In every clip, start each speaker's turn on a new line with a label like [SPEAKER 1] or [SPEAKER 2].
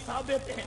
[SPEAKER 1] ثابت ہیں،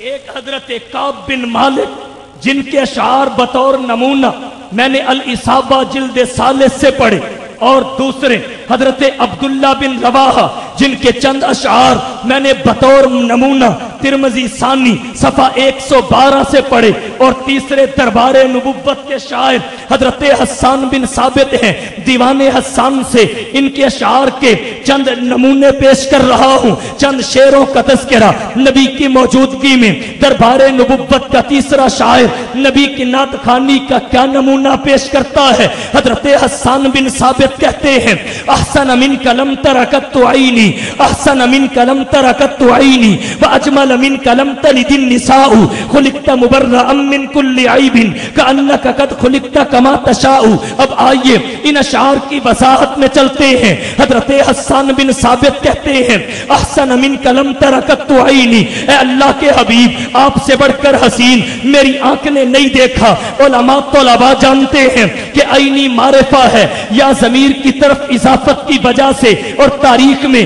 [SPEAKER 1] ایک حضرت کعب بن مالک جن کے اشعار بطور نمونہ میں نے الاصابہ جلد ثالث سے پڑھے، اور دوسرے حضرت عبداللہ بن رواحہ جن کے چند اشعار میں نے بطور نمونہ ترمذی ثانی صفحہ 112 سے پڑھے، اور تیسرے دربار نبوت کے شاعر حضرت حسان بن ثابت ہیں، دیوان حسان سے ان کے اشعار کے چند نمونے پیش کر رہا ہوں، چند شعروں کا تذکرہ نبی کی موجودگی میں۔ دربار نبوت کا تیسرا شاعر نبی کی نعت خوانی کا کیا نمونہ پیش کرتا ہے؟ حضرت حسان بن ثابت کہتے ہیں، احسن منک لم ترکت عینی، احسن منک لم ترکت عینی، واجمل منک لم تلد النساء، خلقت مبرئا من کل عیب کانک قد خلقت کما تشاء۔ اب آئیے ان اشعار کی وضاحت میں چلتے ہیں۔ حضرت حسان بن ثابت کہتے ہیں، احسن منک لم ترکت عینی، اے اللہ کے حبیب آپ سے بڑھ کر حسین میری آنکھ نے نہیں دیکھا۔ علماء طلباء جانتے ہیں کہ عینی معرفہ ہے، یا ضمیر کی طرف اضافت کی وجہ سے، اور تاریخ میں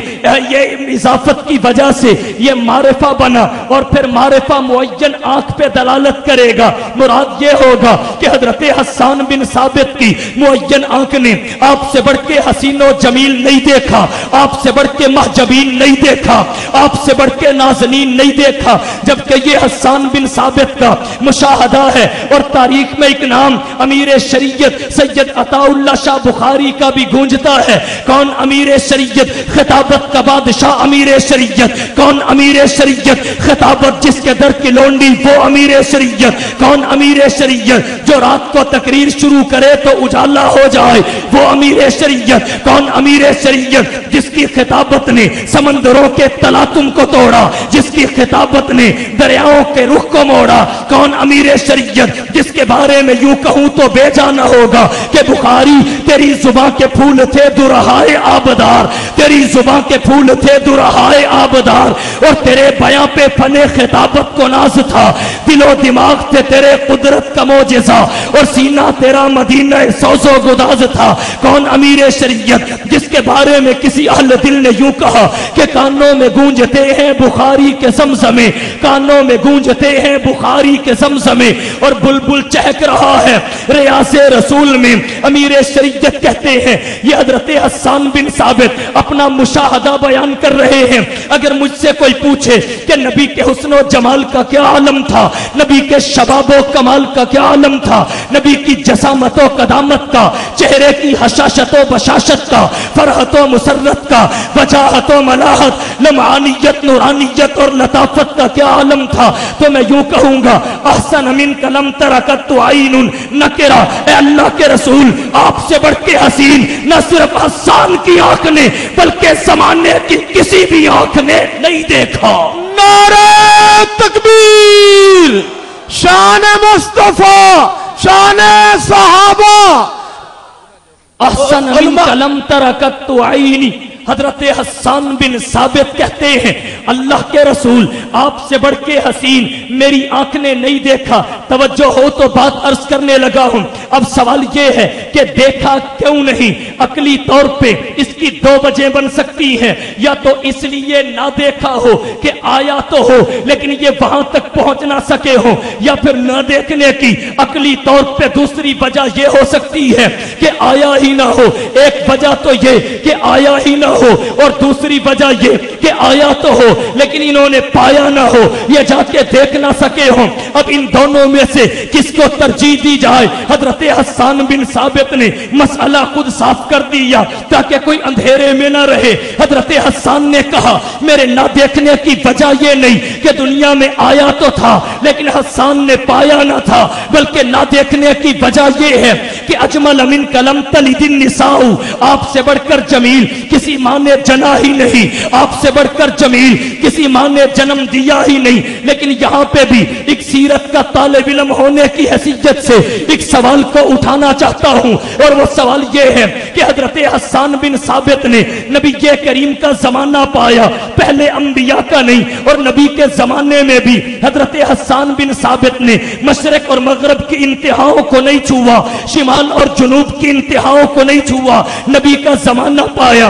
[SPEAKER 1] یہ اضافت کی وجہ سے یہ معرفہ بنا، اور پھر معرفہ معین آنکھ پہ دلالت کرے گا۔ مراد یہ ہوگا کہ حضرت حسان بن ثابت کی معین آنکھ نے آپ سے بڑھ کے حسین و جمیل نہیں دیکھا، آپ سے بڑھ کے محجبین نہیں دیکھا، آپ سے بڑھ کے نازنین نہیں دیکھا، جبکہ یہ حسان بن ثابت کا مشاہدہ ہے۔ اور تاریخ میں ایک نام امیر شریعت سید عطا اللہ شاہ بخاری کا بھی گونجتا ہے۔ کون امیر شریعت؟ خطابت کا بادشاہ امیر شریعت۔ کون امیر شریعت؟ خطابت جس کے در کی لونڈی وہ امیر شریعت۔ کون امیر شریعت؟ جو رات کو تقریر شروع کرے تو اجالا ہو جائے وہ امیر شریعت۔ کون امیر شریعت؟ جس کی خطابت نے سمندروں کے تلاطم کو توڑا، جس کی خطابت نے دریاؤں کے رخ کو موڑا۔ کون امیر شریعت؟ جس کے بارے میں یوں کہوں تو بے جانا ہوگا کہ بخاری تیری زباں کے پھول تھے درہائے آبدار، تیری زباں کے پھول تھے درہائے آبدار، اور تیرے بیاں پہ فن خطابت کو ناز تھا، دل و دماغ تھے تیرے قدرت کا معجزہ، اور سینہ تیرا مدینہ سوز و گداز تھا۔ کون امیر شریعت؟ جس کے بارے میں کسی اہل دل نے یوں کہا کہ کانوں میں گونجتے ہیں بخاری کے زمزمے، کانوں میں گونجتے ہیں بخاری کے زمزمے، اور بلبل چہک رہا ہے ریاض رسول میں۔ امیر شریعت کہتے ہیں، یہ حضرت حسان بن ثابت اپنا مشاہدہ بیان کر رہے ہیں۔ اگر مجھ سے کوئی پوچھے کہ نبی کے حسن و جمال کا کیا عالم تھا، نبی کے شباب و کمال کا کیا عالم تھا، نبی کی جسامت و قدامت کا، چہرے کی حشاشت و بشاشت کا، فرحت و مسرت کا، وجاہت و ملاحت، لمعانیت، نورانیت اور لطافت کا کیا عالم تھا، تو میں یوں کہوں گا، احسن منک لم ترکت عین نکرہ، اے اللہ کے رسول آپ سے بڑھ کے حسین نہ صرف حسان کی آنکھ نے بلکہ زمانے کی کسی بھی آنکھ نے نہیں دیکھا۔
[SPEAKER 2] نعرہ تکبیر، شان مصطفیٰ، شان صحابہ۔
[SPEAKER 1] احسن منک لم ترکت عینی، حضرت حسان بن ثابت کہتے ہیں، اللہ کے رسول آپ سے بڑھ کے حسین میری آنکھ نے نہیں دیکھا۔ توجہ ہو تو بات عرض کرنے لگا ہوں۔ اب سوال یہ ہے کہ دیکھا کیوں نہیں؟ عقلی طور پہ اس کی دو وجہ بن سکتی ہیں، یا تو اس لیے نہ دیکھا ہو کہ آیا تو ہو لیکن یہ وہاں تک پہنچ نہ سکے ہو، یا پھر نہ دیکھنے کی عقلی طور پہ دوسری وجہ یہ ہو سکتی ہے کہ آیا ہی نہ ہو۔ ایک وجہ تو یہ کہ آیا ہی نہ ہو، اور دوسری وجہ یہ کہ آیا تو ہو لیکن انہوں نے پایا نہ ہو، یہ جا کے دیکھ نہ سکے ہوں۔ اب ان دونوں میں سے کس کو ترجیح دی جائے؟ حضرت حسان بن ثابت نے مسئلہ خود صاف کر دیا تاکہ کوئی اندھیرے میں نہ رہے۔ حضرت حسان نے کہا میرے نہ دیکھنے کی وجہ یہ نہیں کہ دنیا میں آیا تو تھا لیکن حسان نے پایا نہ تھا، بلکہ نہ دیکھنے کی وجہ یہ ہے کہ اجمل منک لم تلد النساء، آپ سے بڑھ کر جمیل کسی ماں نے جنا ہی نہیں، آپ سے بڑھ کر جمیل کسی ماں نے جنم دیا ہی نہیں۔ لیکن یہاں پہ بھی ایک سیرت کا طالب علم ہونے کی حیثیت سے ایک سوال کو اٹھانا چاہتا ہوں، اور وہ سوال یہ ہے کہ حضرت حسان بن ثابت نے نبی کریم کا زمانہ پایا، پہلے انبیاء کا نہیں، اور نبی کے زمانے میں بھی حضرت حسان بن ثابت نے مشرق اور مغرب کی انتہاؤں کو نہیں چھوا، شمال اور جنوب کی انتہاؤں کو نہیں چھوا، نبی کا زمانہ پایا۔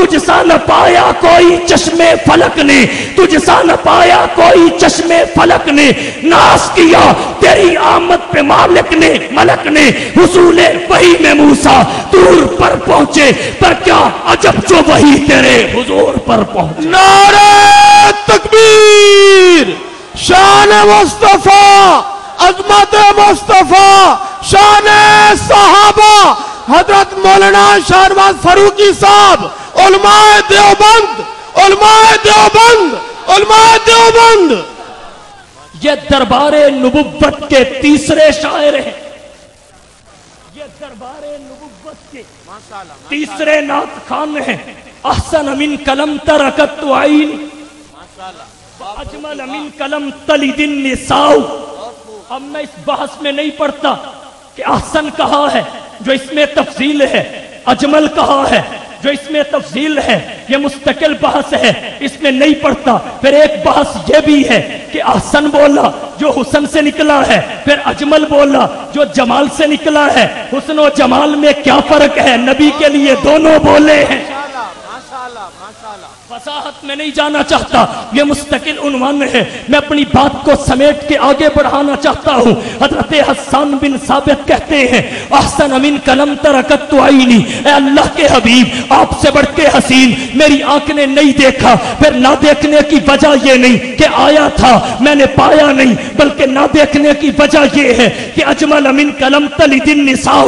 [SPEAKER 1] تجھ سا نہ پایا کوئی چشمے فلک نے، تجھ سا نہ پایا کوئی چشمے فلک نے، ناز کیا تیری آمد پہ مالک نے ملک نے، حصول وحی میں موسیٰ طور پر پہنچے، پر کیا عجب جو وحی تیرے حضور پر پہنچے۔
[SPEAKER 2] نعرہ تکبیر، شان مصطفیٰ، عظمت مصطفیٰ، شان صحابہ، حضرت مولانا شہرباز فاروقی صاحب، علماء دیوبند، علماء دیوبند، علماء دیوبند۔
[SPEAKER 1] یہ دربار نبوت کے تیسرے شاعر ہیں، یہ دربار نبوت کے تیسرے نعت خان ہیں۔ احسن من کلم ترکت عین، اجمل من کلم تلد النساء۔ اب میں اس بحث میں نہیں پڑھتا کہ احسن کہا ہے جو اس میں تفصیل ہے، اجمل کہا ہے جو اس میں تفصیل ہے، یہ مستقل بحث ہے، اس میں نہیں پڑھتا۔ پھر ایک بحث یہ بھی ہے کہ احسن بولا جو حسن سے نکلا ہے، پھر اجمل بولا جو جمال سے نکلا ہے، حسن و جمال میں کیا فرق ہے؟ نبی کے لیے دونوں بولے ہیں۔ فصاحت میں نہیں جانا چاہتا، یہ مستقل عنوان ہے، میں اپنی بات کو سمیٹ کے آگے بڑھانا چاہتا ہوں۔ حضرت حسان بن ثابت کہتے ہیں احسن من کلم ترکت عینی، اے اللہ کے حبیب آپ سے بڑھ کے حسین میری آنکھ نے نہیں دیکھا۔ پھر نہ دیکھنے کی وجہ یہ نہیں کہ آیا تھا میں نے پایا نہیں، بلکہ نہ دیکھنے کی وجہ یہ ہے کہ اجمل من کلم تلد النساء،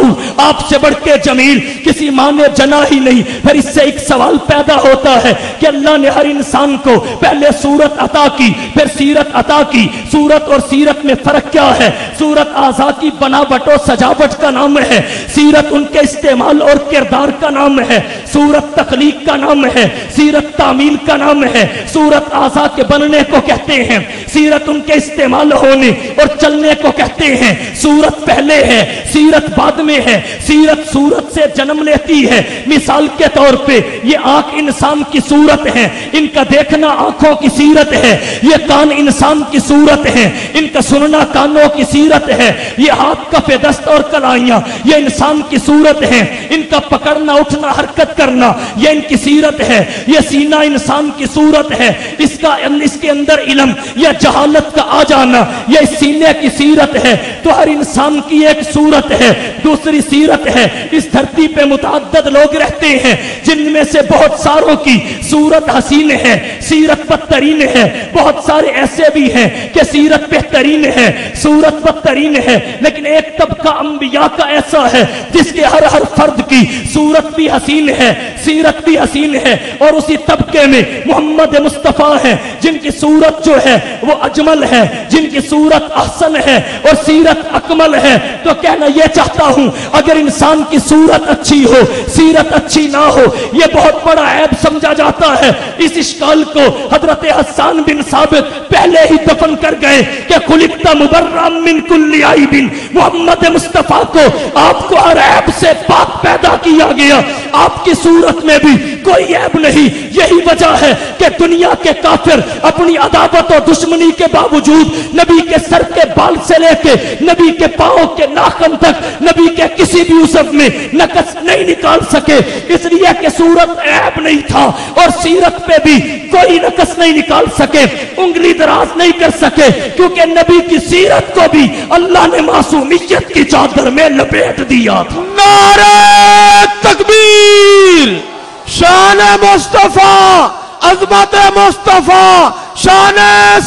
[SPEAKER 1] آپ سے بڑھ کے جمیل کسی ماں نے جنا ہی نہیں۔ پھر اس سے ایک سوال پیدا ہوتا ہے کہ اللہ نے ہر انسان کو پہلے صورت عطا کی، پھر سیرت عطا کی۔ صورت اور سیرت میں فرق کیا ہے؟ صورت اعضاء کی بناوٹ و سجاوٹ کا نام ہے، سیرت ان کے استعمال اور کردار کا نام ہے۔ صورت تخلیق کا نام ہے، سیرت تعمیل کا نام ہے۔ صورت اعضاء کے بننے کو کہتے ہیں، سیرت ان کے استعمال ہونے اور چلنے کو کہتے ہیں۔ صورت پہلے ہے، سیرت بعد میں ہے۔ سیرت صورت سے جنم لیتی ہے۔ مثال کے طور پہ یہ آنکھ انسان کی صورت ہے، ان کا دیکھنا آنکھوں کی سیرت ہے۔ یہ کان انسان کی صورت ہے، ان کا سننا کانوں کی سیرت ہے۔ یہ ہاتھ کف دست اور کلائیاں یہ انسان کی صورت ہیں، ان کا پکڑنا اٹھنا حرکت کرنا یہ ان کی سیرت ہے۔ یہ سینہ انسان کی صورت ہے، اس کے اندر علم یا جہالت کا آ جانا یہ اس سینے کی سیرت ہے۔ تو ہر انسان کی ایک صورت ہے، دوسری سیرت ہے۔ اس دھرتی پہ متعدد لوگ رہتے ہیں جن میں سے بہت ساروں کی صورت حسین ہے، سیرت بدترین ہے۔ بہت سارے ایسے بھی ہیں کہ سیرت بہترین ہے، صورت بدترین ہے۔ لیکن ایک طبقہ انبیاء کا ایسا ہے جس کے ہر فرد کی صورت بھی حسین ہے، سیرت بھی حسین ہے، اور اسی طبقے میں محمد مصطفیٰ ہیں جن کی صورت جو ہے وہ اجمل ہے، جن کی صورت احسن ہے اور سیرت اکمل ہے۔ تو کہنا یہ چاہتا ہوں اگر انسان کی صورت اچھی ہو سیرت اچھی نہ ہو یہ بہت بڑا عیب سمجھا جاتا ہے۔ اس اشکال کو حضرت حسان بن ثابت پہلے ہی دفن کر گئے کہ خلقت مبرأ من کل عیب، محمد مصطفیٰ کو آپ کو ہر عیب سے پاک پیدا کیا گیا، آپ کی صورت میں بھی کوئی عیب نہیں۔ یہی وجہ ہے کہ دنیا کے کافر اپنی عداوت اور دشمنی کے باوجود نبی کے سر کے بال سے لے کے نبی کے پاؤں کے ناخن تک نبی کے کسی بھی عضو میں نقص نہیں نکال سکے، اس لیے کہ صورت عیب نہیں تھا اور سیرت پہ بھی کوئی نقص نہیں نکال سکے، انگلی دراز نہیں کر سکے، کیونکہ نبی کی سیرت کو بھی اللہ نے معصومیت کی چادر میں لپیٹ دیا تھا۔
[SPEAKER 2] نعرہ تکبیر، شان مصطفیٰ، عظمت مصطفیٰ، شان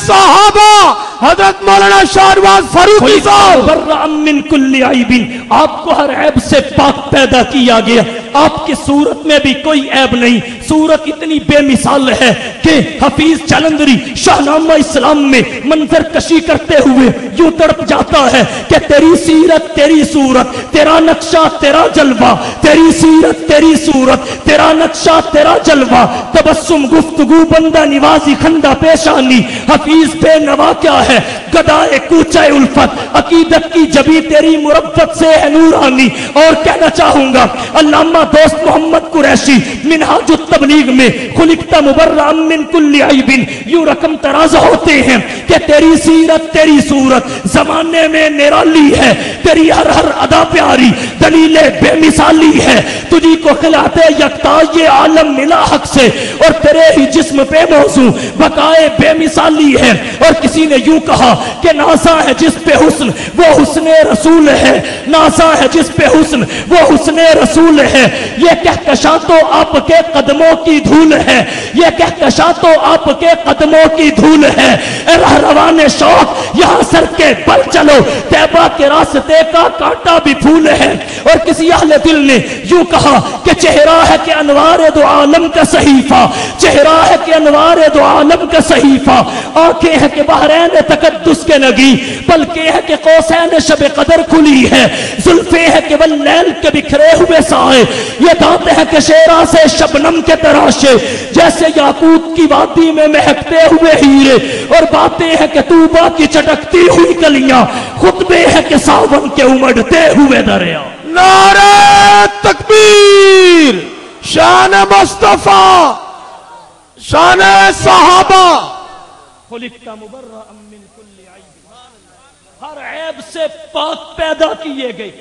[SPEAKER 2] صحابہ، حضرت مولانا شہرباز فاروقی صاحب۔
[SPEAKER 1] برأ من کل عیب، آپ کو ہر عیب سے پاک پیدا کیا گیا، آپ کی صورت میں بھی کوئی عیب نہیں۔ صورت اتنی بے مثال ہے کہ حفیظ جلندری شاہنامہ اسلام میں منظر کشی کرتے ہوئے یوں تڑپ جاتا ہے کہ تیری سیرت تیری صورت، تیرا نقشہ تیرا جلوہ، تیری سیرت تیری صورت، تیرا نقشہ تیرا جلوہ، تبسم گفتگو بندہ نوازی خندہ پیشانی، حفیظ بے نوا کیا ہے گدائے کوچہ الفت، عقیدت کی جبی تیری مربت سے ہے نورانی۔ اور کہنا چاہوں گا علامہ دوست محمد قریشی منہاج التبلیغ میں خلقت مبرأ من کل عیب یوں رقم تراز ہوتے ہیں کہ تیری سیرت تیری صورت زمانے میں نرالی ہے، تیری ہر ہر ادا پیاری دلیل بے مثالی ہے، تجھی کو خلعت یکتا یہ عالم ملا حق سے اور تیرے ہی جسم پہ موضوع بقائے بے مثالی ہے۔ اور کسی نے یوں کہا کہ نازا ہے جس پہ حسن وہ حسن رسول ہے، نازا ہے جس پہ حسن وہ حسن رسول ہے، یہ کہکشاں تو آپ کے قدموں کی دھول ہے، یہ کہکشاں تو آپ کے قدموں کی دھول ہے، اے رہروان شوق یہاں سر کے بل چلو، طیبہ کے راستے کا کانٹا بھی پھول ہے۔ اور کسی اہل دل نے یوں کہا کہ چہرہ ہے کہ انوار دو عالم کا صحیفہ، چہرہ ہے کہ انوار دو عالم کا صحیفہ، آنکھیں ہیں کہ بحرین تقدس کے نگی، پلکیں ہیں کہ قوسین شب قدر کھلی ہے، زلفیں ہیں کہ واللیل کے بکھرے ہوئے سائے، یہ دانت ہیں کہ شیرا سے شبنم کے تراشے جیسے یاقوت کی وادی میں مہکتے ہوئے ہیرے، اور باتیں ہیں کہ طوبہ کی چٹکتی ہوئی کلیاں، خطبے ہیں کہ ساون کے امڑتے ہوئے دریا۔
[SPEAKER 2] نعرہ تکبیر، شان مصطفیٰ، شان صحابہ۔
[SPEAKER 1] خلقت مبرأ من کل عیب، ہر عیب سے پاک پیدا کیے گئے،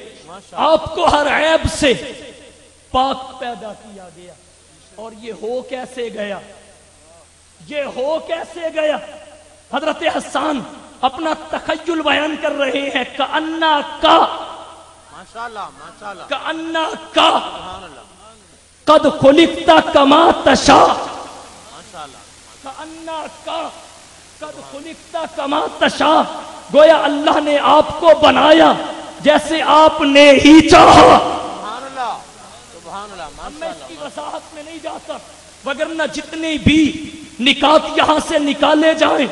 [SPEAKER 1] آپ کو ہر عیب سے پاک پیدا کیا گیا۔ اور یہ ہو کیسے گیا، یہ ہو کیسے گیا؟ حضرت حسان اپنا تخیل بیان کر رہے ہیں، کأنہ کا کأنہ کا قد خلقت کما تشاء، کأنہ کا قد خلقت کما تشاء، گویا اللہ نے آپ کو بنایا جیسے آپ نے ہی چاہا۔ میں اس کی وضاحت میں نہیں جاتا، وگرنہ جتنے بھی نکات یہاں سے نکالے جائیں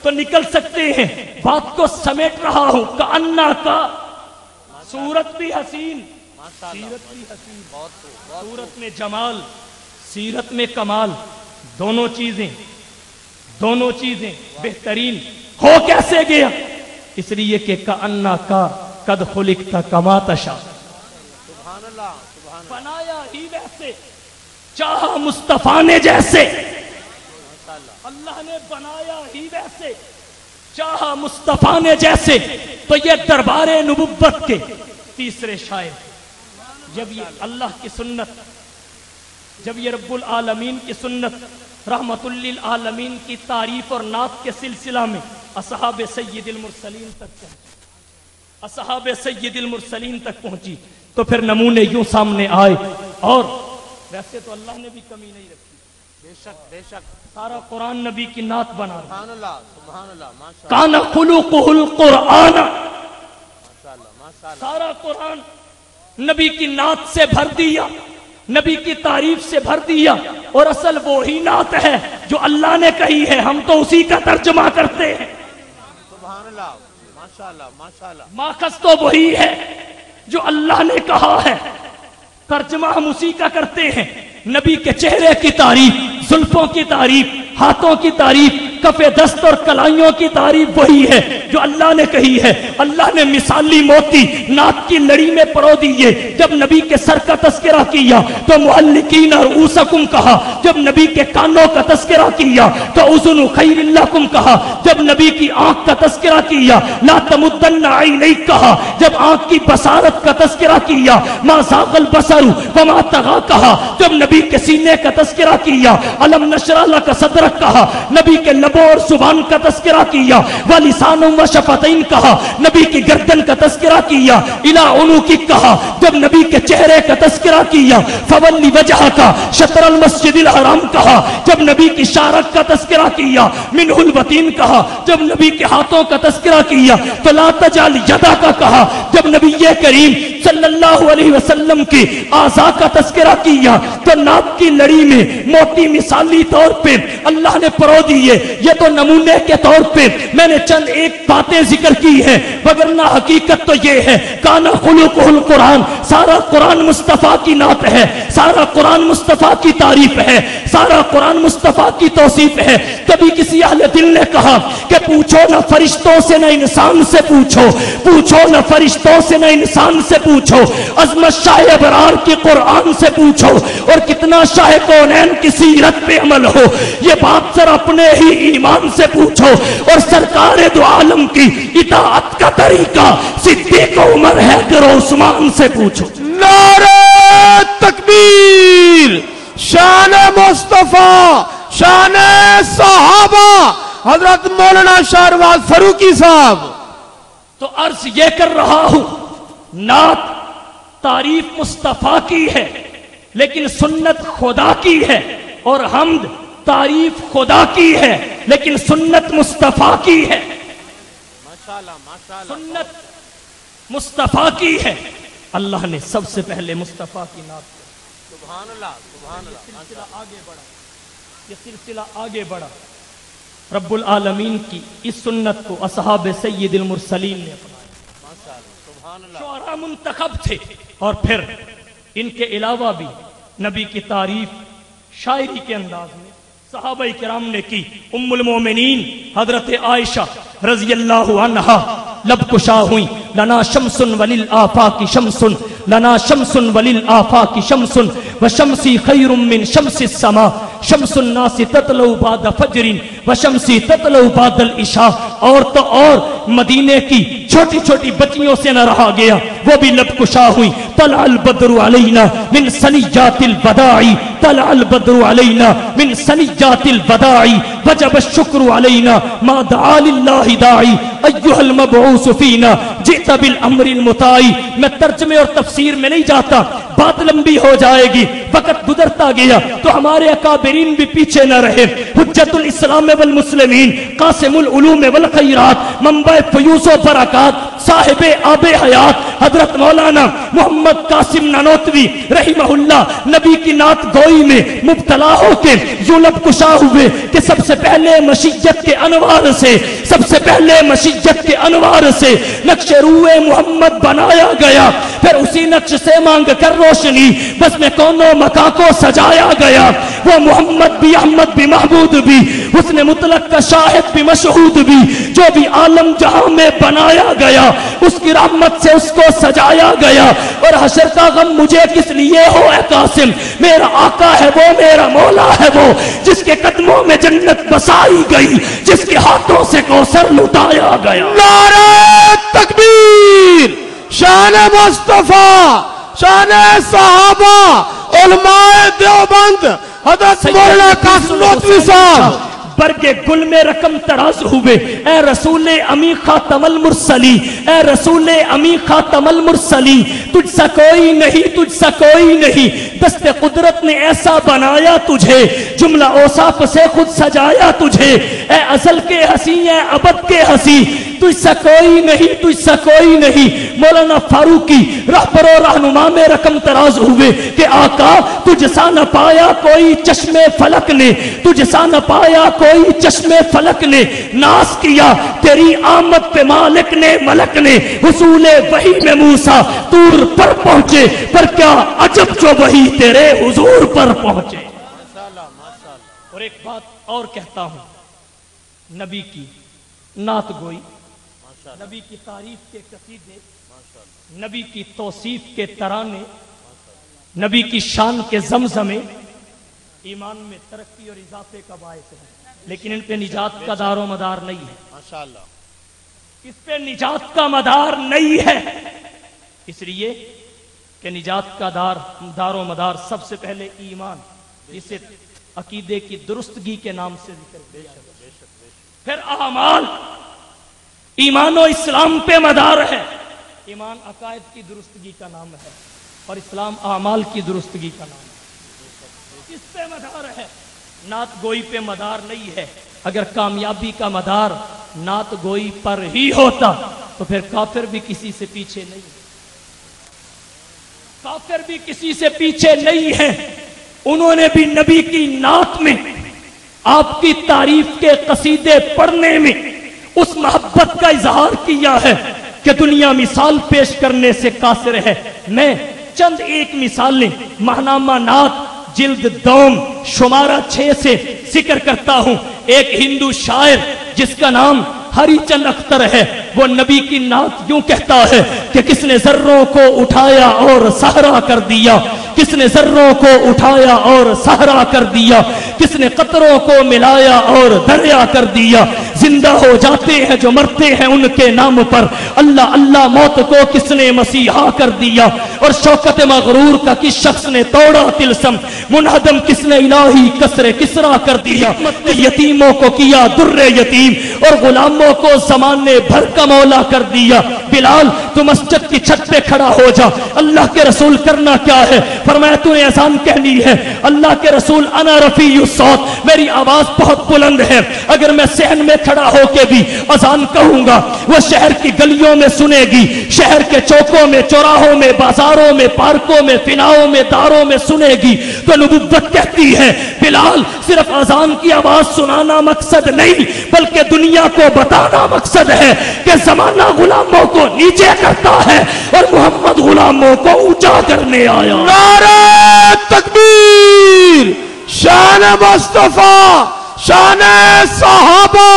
[SPEAKER 1] تو نکل سکتے ہیں، بات کو سمیٹ رہا ہوں۔ کأنہ کا صورت بھی حسین، سیرت بھی حسین، صورت میں جمال، سیرت میں کمال، دونوں چیزیں بہترین۔ ہو کیسے گیا؟ اس لیے کہ کأنہ کا قد خلقت کما تشاء، بنایا ہی ویسے، چاہا مصطفیٰ نے جیسے، اللہ نے بنایا ہی ویسے، چاہا مصطفیٰ نے جیسے۔ تو یہ دربار نبوت کے تیسرے شاعر، جب یہ اللہ کی سنت، جب یہ رب العالمین کی سنت رحمت للعالمین کی تعریف اور نعت کے سلسلہ میں اصحاب سید المرسلین تک پہنچی، اصحاب سید المرسلین تک پہنچی، تو پھر نمونے یوں سامنے آئے۔ اور ویسے تو اللہ نے بھی کمی نہیں رکھی، بے شک سارا قرآن نبی کی نعت بنا رہا، سبحان اللہ، کان خلقہ القرآن، سارا قرآن نبی کی نعت سے بھر دیا، نبی کی تعریف سے بھر دیا۔ اور اصل وہی نعت ہے جو اللہ نے کہی ہے، ہم تو اسی کا ترجمہ کرتے ہیں، سبحان اللہ، ماشاءاللہ، ماخذ تو وہی ہے جو اللہ نے کہا ہے، ترجمہ ہم اسی کا کرتے ہیں۔ نبی کے چہرے کی تعریف، زلفوں کی تعریف، ہاتھوں کی تعریف، کف دست اور کلائیوں کی تعریف وہی ہے جو اللہ نے کہی ہے۔ اللہ نے مثالی موتی نعت کی لڑی میں پرو دیے۔ جب نبی کے سر کا تذکرہ کیا تو محلقین رؤوسکم کہا، جب نبی کے کانوں کا تذکرہ کیا تو اذن خیر لکم کہا، جب نبی کی آنکھ کا تذکرہ کیا لا تمدن عینیک کہا، جب آنکھ کی بصارت کا تذکرہ کیا ما زاغ البصر وما طغى کہا، جب نبی کے سینے کا تذکرہ کیا الم نشرح لک صدرک کہا، نبی کے لبوں اور زبان کا تذکرہ کیا ولسان و شفتین کہا، نبی کی گردن کا تذکرہ کیا الی عنقک کہا، جب نبی کے چہرے کا تذکرہ کیا فولی وجہک شطر المسجد الحرام کہا، جب نبی کی شارک کا تذکرہ کیا منہ الوتین کہا، جب نبی کے ہاتھوں کا تذکرہ کیا تو لا تجعل یدک کہا، جب نبی کریم صلی اللہ علیہ وسلم کی اعضاء کا تذکرہ کیا تو نعت کی لڑی میں موتی مثالی طور پہ اللہ نے پرو دیے یہ تو نمونے کے طور پہ میں نے چند ایک باتیں ذکر کی ہیں، وگرنہ حقیقت تو یہ ہے کانا خلقہ القرآن، سارا قرآن مصطفیٰ کی نعت ہے، سارا قرآن مصطفیٰ کی تعریف ہے، سارا قرآن مصطفیٰ کی توصیف ہے۔ کبھی کسی اہل دل نے کہا کہ پوچھو نہ فرشتوں سے نہ انسان سے پوچھو، پوچھو نہ فرشتوں سے نہ انسان سے پوچھو، عظمت شاہ ابرار کی قرآن سے پوچھو، اور کتنا شاہ کونین کی سیرت پہ عمل ہو، یہ بات سر اپنے ہی ایمان سے پوچھو، اور سرکار دو عالم کی اطاعت کا طریقہ صدیق عمر حیدر عثمان سے پوچھو۔
[SPEAKER 2] نعرہ تکبیر، شان مصطفیٰ، شان صحابہ، حضرت مولانا شہرواز فاروقی صاحب۔
[SPEAKER 1] تو عرض یہ کر رہا ہوں، نعت تعریف مصطفیٰ کی ہے لیکن سنت خدا کی ہے، اور حمد تعریف خدا کی ہے لیکن سنت مصطفیٰ کی ہے، سنت مصطفیٰ کی ہے۔ اللہ نے سب سے پہلے مصطفیٰ کی نعت کی۔
[SPEAKER 2] سبحان اللہ، سبحان اللہ۔
[SPEAKER 1] یہ سلسلہ آگے بڑھا، یہ سلسلہ آگے بڑھا، رب العالمین کی اس سنت کو اصحاب سید المرسلین نے اپنایا، شعراء منتخب تھے، اور پھر ان کے علاوہ بھی نبی کی تعریف شاعری کے انداز میں صحابہ کرام نے کی۔ ام المومنین حضرت عائشہ رضی اللہ عنہا لب کشا ہوئی، لنا شمس وللآفاق شمس، لنا شمس وللآفاق شمس، وشمسی خیر من شمس السماء، شمس الناس تطلع بعد فجر وشمسی تطلع بعد العشاء۔ اور تو اور مدینے کی چھوٹی چھوٹی بچیوں سے نہ رہا گیا، وہ بھی لب کشا ہوئی۔ طلع البدر علینا من ثنیات الوداع، طلع البدر علینا من ثنیات الوداع، وجب الشکر علینا ما دعا للہ داعی، ایھا المبعوث فینا جئت بالامر المطاع۔ میں ترجمے اور تفسیر میں نہیں جاتا، بات لمبی ہو جائے گی، وقت گزرتا گیا تو ہمارے اکابرین بھی پیچھے نہ رہے۔ حجت الاسلام والمسلمین، قاسم العلوم والخیرات، منبع فیوز و برکات، صاحب آب حیات حضرت مولانا محمد قاسم نانوتوی رحمہ اللہ نبی کی نعت گوئی میں مبتلا ہو کے یوں لب کشا ہوئے کہ سب سے پہلے مشیت کے انوار سے، سب سے پہلے مشیت کے انوار سے نقش روئے محمد بنایا گیا، پھر اسی نقش سے مانگ کر روشنی بس میں کونوں مکان کو سجایا گیا۔ وہ محمد بھی، احمد بھی، محمود بھی، حسن مطلق کا شاہد بھی، مشہود بھی، جو بھی عالم جہاں میں بنایا گیا اس کی رحمت سے اس کو سجایا گیا۔ اور حشر کا غم مجھے کس لیے ہو اے قاسم، میرا آقا ہے وہ، میرا مولا ہے وہ، جس کے قدموں میں جنت بسائی گئی، جس کے ہاتھوں سے کوثر لٹایا گیا۔
[SPEAKER 2] نعرہ تکبیر، شان مصطفیٰ، شان صحابہ، علماء دیوبند، حضرت مولانا قاسم نانوتوی صاحب
[SPEAKER 1] برگ گل میں رقم تراز ہوئے، اے رسول امی خاتم المرسلی، اے رسول امی خاتم المرسلی، تجھ سا کوئی نہیں، تجھ سا کوئی نہیں، دست قدرت نے ایسا بنایا تجھے، جملہ اوصاف سے خود سجایا تجھے، اے ازل کے ہنسی، اے ابد کے ہنسی، تجھ سا کوئی نہیں، تجھ سا کوئی نہیں۔ مولانا فاروقی رہبر و رہنما میں رقم تراز ہوئے کہ آقا تجھ سا نہ پایا کوئی چشم فلک نے، تجھ سا نہ پایا کوئی چشم فلک نے، ناز کیا تیری آمد پہ مالک نے، ملک نے، حصول وحی میں موسیٰ طور پر پہنچے، پر کیا عجب جو وحی تیرے حضور پر پہنچے۔ اور ایک بات اور کہتا ہوں، نبی کی نعت گوئی، نبی کی تعریف کے قصیدے، نبی کی توصیف کے ترانے، نبی کی شان کے زمزمے ایمان میں ترقی اور اضافے کا باعث ہے، لیکن ان پہ نجات کا دار و مدار نہیں ہے۔
[SPEAKER 2] ماشاءاللہ،
[SPEAKER 1] اس پہ نجات کا مدار نہیں ہے، اس لیے کہ نجات کا دار و مدار سب سے پہلے ایمان، جسے عقیدے کی درستگی کے نام سے ذکر کیا، پھر اعمال، ایمان و اسلام پہ مدار ہے۔ ایمان عقائد کی درستگی کا نام ہے اور اسلام اعمال کی درستگی کا نام ہے، اس پہ مدار ہے، نعت گوئی پہ مدار نہیں ہے۔ اگر کامیابی کا مدار نعت گوئی پر ہی ہوتا تو پھر کافر بھی کسی سے پیچھے نہیں، کافر بھی کسی سے پیچھے نہیں ہے، انہوں نے بھی نبی کی نعت میں آپ کی تعریف کے قصیدے پڑھنے میں اس محبت کا اظہار کیا ہے کہ دنیا مثال پیش کرنے سے قاصر ہے۔ میں چند ایک مثالیں ماہنامہ نعت جلد دوم شمارہ 6 سے ذکر کرتا ہوں۔ ایک ہندو شاعر جس کا نام ہری چند اختر ہے، وہ نبی کی نعت یوں کہتا ہے کہ کس نے ذروں کو اٹھایا اور صحرا کر دیا، کس نے ذروں کو اٹھایا اور صحرا کر دیا، کس نے قطروں کو ملایا اور دریا کر دیا، زندہ ہو جاتے ہیں جو مرتے ہیں ان کے نام پر، اللہ اللہ موت کو کس نے مسیحا کر دیا، اور شوکت مغرور کا کس شخص نے توڑا تلسم، منہدم کس نے الہی کسر کسرا کر دیا، یتیموں کو کیا در یتیم اور غلاموں کو زمانے بھر کا مولا کر دیا۔ بلال تو مسجد کی چھت پہ کھڑا ہو جا، اللہ کے رسول کرنا کیا ہے؟ فرمایا تو نے اذان کہنی ہے۔ اللہ کے رسول انا رفیع الصوت، میری آواز بہت بلند ہے، اگر میں صحن میں کھڑا ہو کے بھی اذان کہوں گا وہ شہر کی گلیوں میں سنے گی، شہر کے چوکوں میں، چوراہوں میں، بازاروں میں، پارکوں میں، فناؤں میں، داروں میں سنے گی۔ تو نبوت کہتی ہے بلال صرف اذان کی آواز سنانا مقصد نہیں بلکہ دنیا کو بتانا مقصد ہے کہ زمانہ غلاموں کو نیچے کرتا ہے اور محمد غلاموں کو اونچا کرنے آیا۔
[SPEAKER 2] نعرہ تکبیر، شان مصطفیٰ، شان صحابہ۔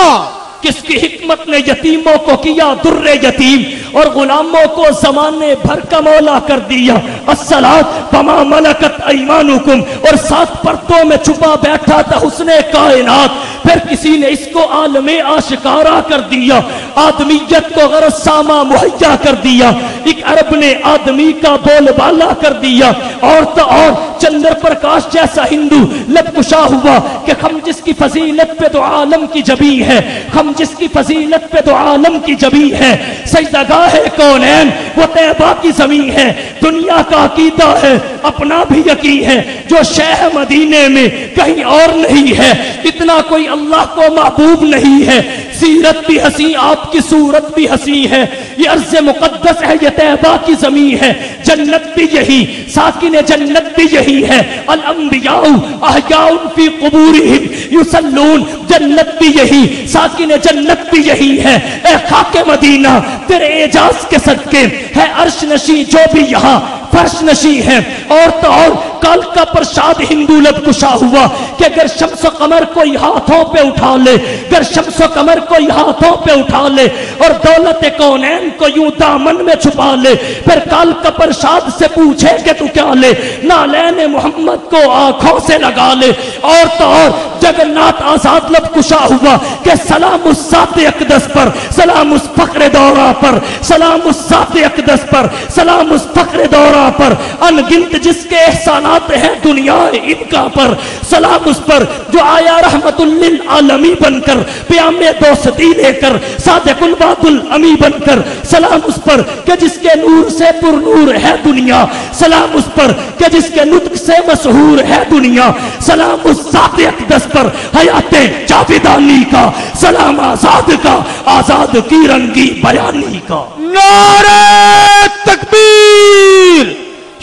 [SPEAKER 1] کس کی حکمت نے یتیموں کو کیا در یتیم اور غلاموں کو زمانے بھر کا مولا کر دیا۔ الصلاۃ وما ملکت ایمانکم، اور 7 پردوں میں چھپا بیٹھا تھا حسن کائنات، پھر کسی نے اس کو عالم آشکارا کر دیا، آدمیت کو غرض ساما مہیا کر دیا، ایک عرب نے آدمی کا بول بالا کر دیا، اور تو اور چندر پرکاش جیسا ہندو لب کشا ہوا کہ ہم جس کی فضیلت پہ تو عالم کی جبی ہے، ہم جس کی فضیلت پہ تو عالم کی جبی ہے، سجدگاہ کونین وہ طیبہ کی زمین ہے، دنیا کا عقیدہ ہے اپنا بھی یقین ہے جو شہ مدینے میں کہیں اور نہیں ہے، اتنا کوئی اللہ کو محبوب نہیں ہے، سیرت بھی حسین آپ کی صورت بھی حسین ہے، یہ ارض مقدس ہے، یہ طیبہ کی زمین ہے، جنت بھی یہی، ساکن جنت بھی یہی ہے، الانبیاء احیاء فی قبورہم یصلون، جنت بھی یہی، ساکن جنت بھی یہی ہے، اے خاک مدینہ تیرے اعجاز کے صدقے ہے عرش نشین جو بھی یہاں فرش نشین ہے، اور تو اور کل کا پرشاد ہندو لب کشا ہوا کہ اگر شمس و قمر کوئی ہاتھوں پہ اٹھا لے، اگر شمس و قمر کوئی ہاتھوں پہ اٹھا لے اور دولت کونین کو یوں دامن میں چھپا لے، پھر کل کا پرشاد سے پوچھے کہ تو کیا لے، نالین محمد کو آنکھوں سے لگا لے، اور تو اور جگنات آزاد لب کشا ہوا کہ سلام اس ذات اقدس پر، سلام اس فخر دورہ پر، سلام اس ذات اقدس پر، سلام اس فخر دورہ پر، ان گنت جس کے احسانات ہیں دنیا ان کا پر، سلام اس پر جو آیا رحمت للعالمی بن کر، پیام دوستی لے کر، صادق الوعد الامی بن کر، سلام اس پر کہ جس کے نور سے پر نور ہے دنیا، سلام اس پر کہ جس کے نطق سے مسحور ہے دنیا، سلام اس ذات اقدس پر حیات جاویدانی کا، سلام آزاد کا، آزاد کی رنگی بیانی کا۔
[SPEAKER 2] نعرہ تکبیر،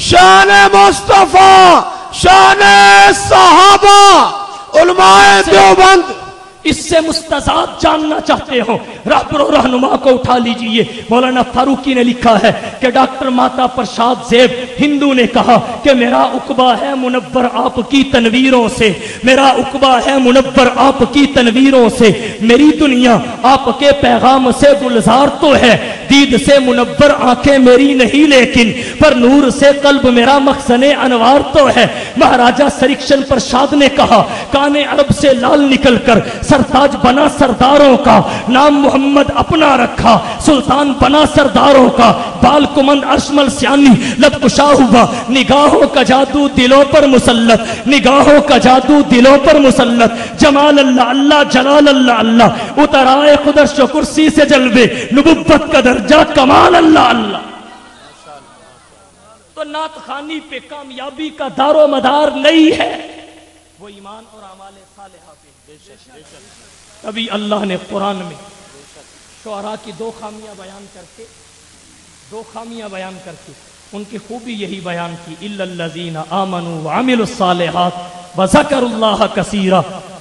[SPEAKER 2] شان مصطفیٰ، شان صحابہ، علماء دیوبند۔
[SPEAKER 1] اس سے مستزاد جاننا چاہتے ہو رہبر و رہنما کو اٹھا لیجئے۔ مولانا فاروقی نے لکھا ہے کہ ڈاکٹر ماتا پرشاد زیب ہندو نے کہا کہ میرا عقبہ ہے منور آپ کی تنویروں سے، میرا عقبہ ہے منور آپ کی تنویروں سے، میری دنیا آپ کے پیغام سے گلزار تو ہے، دید سے منور آنکھیں میری نہیں لیکن پر نور سے قلب میرا مخزن انوار تو ہے۔ مہاراجہ سریکشن پرشاد نے کہا کان عرب سے لال نکل کر سرتاج بنا سرداروں کا، نام محمد اپنا رکھا سلطان بنا سرداروں کا، بال کمند ارشمل سیانی لب کشا ہوا، نگاہوں کا جادو دلوں پر مسلط، نگاہوں کا جادو دلوں پر مسلط، جمال اللہ اللہ جلال اللہ اللہ، اتر آئے خدرش و کرسی سے جلوے، نبوت کا درجہ کمال اللہ اللہ۔ تو نعت خوانی پہ کامیابی کا دار و مدار نہیں ہے، وہ ایمان اور اعمال صالحہ پہ۔ کبھی اللہ نے قرآن میں شعراء کی دو خامیاں بیان کر کے ان کی خوبی یہی بیان کی، الا الذین آمنوا وعملوا الصالحات وذکروا اللہ کثیرا